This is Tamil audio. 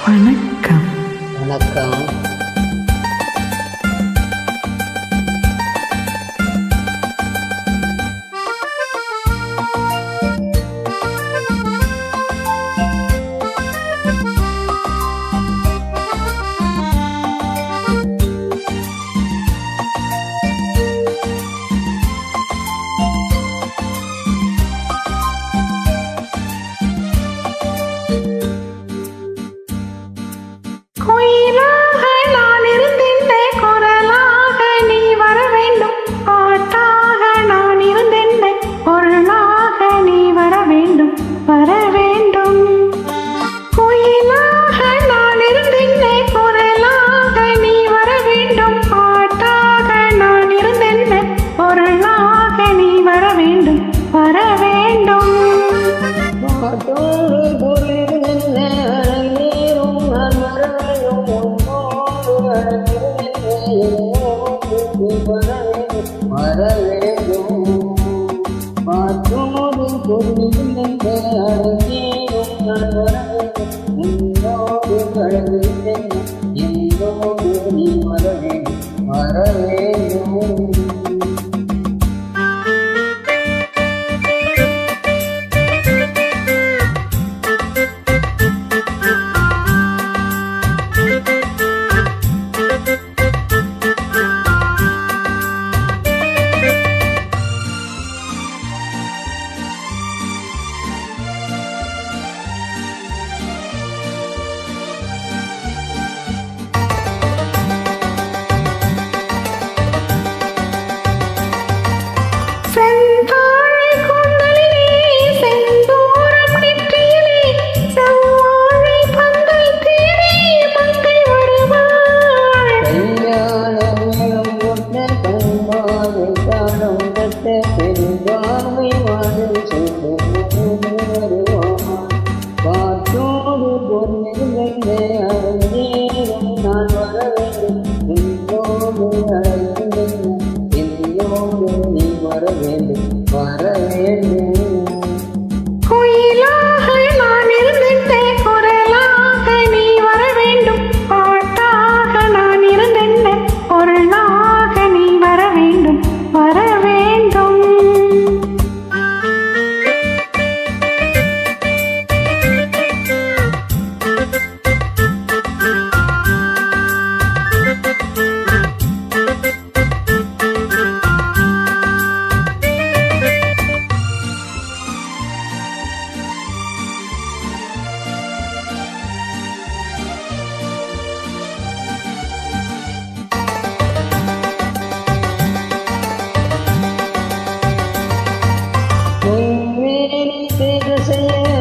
வணக்கம். வணக்கம். கோயிலாக நான் இருந்தென்ன குரலாக நீ வர வேண்டும். பாட்டாக நான் இருந்தென்ன பொருளாக நீ வர வேண்டும். வர வேண்டும். கோயிலாக நான் இருந்தென்ன குரலாக நீ வர வேண்டும். பாட்டாக நான் இருந்தென்ன பொருளாக நீ வர வேண்டும். வர வேண்டும். பாட்டோடு பொருளிருந்த அழகேறும் நான் வர வேண்டும். வர வேண்டும். பாட்டோடு பொருளிருந்த அழகேறும் நான் வர வேண்டும். உன்னோடு கழகிருந்த என்னோடு நீ வர வேண்டும். வர வேண்டும். பாட்டோடு பொருளிருந்த அழகேறும் நான் வர வேண்டும். உன்னோடு அழகிருந்த என்னோடு நீ வர வேண்டும். வர வேண்டும். கோயிலாக நான் இருந்தென்ன குரலாக நீ வர வேண்டும். பாட்டாக நான் இருந்தென்ன பொருளாக நீ வர வேண்டும். வர வேண்டும். செய்ய